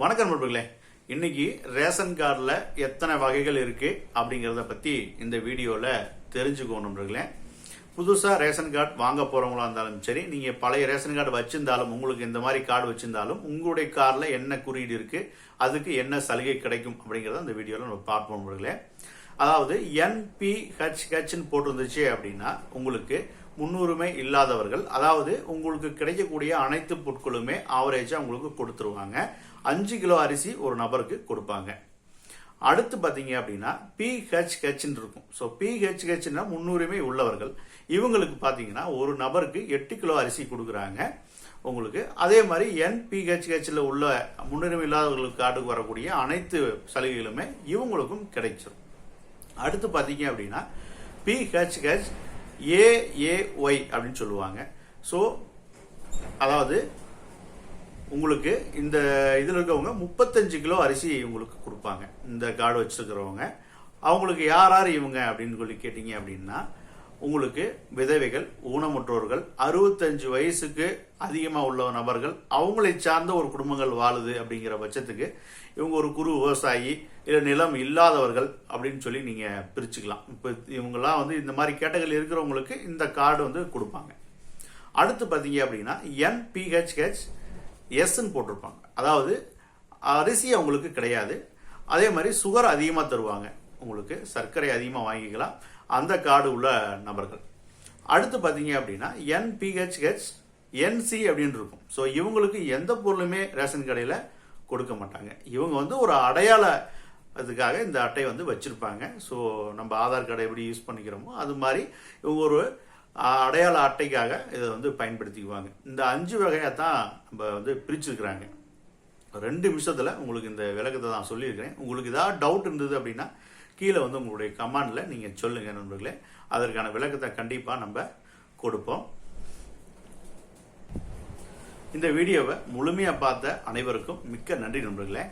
வணக்கம் நண்பர்களே. இன்னைக்கு ரேஷன் கார்டில் எத்தனை வகைகள் இருக்கு அப்படிங்கிறத பத்தி இந்த வீடியோல தெரிஞ்சுக்கணும் நண்பர்களே. புதுசா ரேஷன் கார்டு வாங்க போறவங்களா இருந்தாலும் சரி, நீங்க பழைய ரேஷன் கார்டு வச்சிருந்தாலும், உங்களுக்கு இந்த மாதிரி கார்டு வச்சிருந்தாலும் உங்களுடைய கார்டில் என்ன குறியீடு இருக்கு, அதுக்கு என்ன சலுகை கிடைக்கும் அப்படிங்கறத இந்த வீடியோல நம்ம பார்ப்போம் நண்பர்களே. அதாவது NPHH போட்டிருந்துச்சு அப்படின்னா உங்களுக்கு முன்னுரிமை இல்லாதவர்கள், அதாவது உங்களுக்கு கிடைக்கக்கூடிய அனைத்து பொருட்களுமே ஆவரேஜா உங்களுக்கு கொடுத்துருவாங்க. 5 கிலோ அரிசி ஒரு நபருக்கு கொடுப்பாங்க. அடுத்து பாத்தீங்க அப்படின்னா PHH இருக்கும். ஸோ PHH முன்னுரிமை உள்ளவர்கள், இவங்களுக்கு பாத்தீங்கன்னா ஒரு நபருக்கு 8 கிலோ அரிசி கொடுக்குறாங்க உங்களுக்கு. அதே மாதிரி NPHH உள்ள முன்னுரிமை இல்லாதவர்களுக்கு கார்டுக்கு வரக்கூடிய அனைத்து சலுகைகளுமே இவங்களுக்கும் கிடைச்சிடும். அடுத்து பாத்தீங்க அப்படின்னா PHH AAY அப்படின்னு சொல்லுவாங்க. ஸோ அதாவது உங்களுக்கு இந்த இதில் இருக்கவங்க 35 கிலோ அரிசி உங்களுக்கு கொடுப்பாங்க. இந்த கார்டு வச்சிருக்கிறவங்க அவங்களுக்கு யார் யார் இவங்க அப்படின்னு சொல்லி கேட்டீங்க அப்படின்னா, உங்களுக்கு விதவைகள், ஊனமுற்றோர்கள், 65 வயசுக்கு அதிகமாக உள்ள நபர்கள், அவங்களை சார்ந்த ஒரு குடும்பங்கள் வாழுது அப்படிங்கிற பட்சத்துக்கு இவங்க ஒரு குறு விவசாயி, இல்லை நிலம் இல்லாதவர்கள் அப்படின்னு சொல்லி நீங்க பிரிச்சுக்கலாம். இப்போ இவங்கெல்லாம் வந்து இந்த மாதிரி கேட்டகரி இருக்கிறவங்களுக்கு இந்த கார்டு வந்து கொடுப்பாங்க. அடுத்து பார்த்தீங்க அப்படின்னா NPHH எஸ்ன்னு போட்டிருப்பாங்க. அதாவது அரிசி அவங்களுக்கு கிடையாது, அதே மாதிரி சுகர் அதிகமாக தருவாங்க, உங்களுக்கு சர்க்கரை அதிகமாக வாங்கிக்கலாம் அந்த கார்டு உள்ள நபர்கள். அடுத்து பார்த்தீங்க அப்படின்னா NPHH NC அப்படின்னு இருக்கும். ஸோ இவங்களுக்கு எந்த பொருளுமே ரேஷன் கடையில் கொடுக்க மாட்டாங்க. இவங்க வந்து ஒரு அடையாள அதுக்காக இந்த அட்டை வந்து வச்சிருப்பாங்க. ஸோ நம்ம ஆதார் கார்டை எப்படி யூஸ் பண்ணிக்கிறோமோ அது மாதிரி இவங்க ஒரு அடையாள அட்டைக்காக இதை வந்து பயன்படுத்திக்குவாங்க. இந்த 5 வகையாக தான் நம்ம வந்து பிரிச்சிருக்கிறாங்க. 2 நிமிஷத்துல உங்களுக்கு இந்த விளக்கத்தை தான் சொல்லியிருக்கிறேன். உங்களுக்கு ஏதாவது டவுட் இருந்தது அப்படின்னா கீழே வந்து உங்களுடைய கமெண்ட்ல நீங்க சொல்லுங்க நண்பர்களே. அதற்கான விளக்கத்தை கண்டிப்பா நம்ம கொடுப்போம். இந்த வீடியோவை முழுமையா பார்த்த அனைவருக்கும் மிக்க நன்றி நண்பர்களே.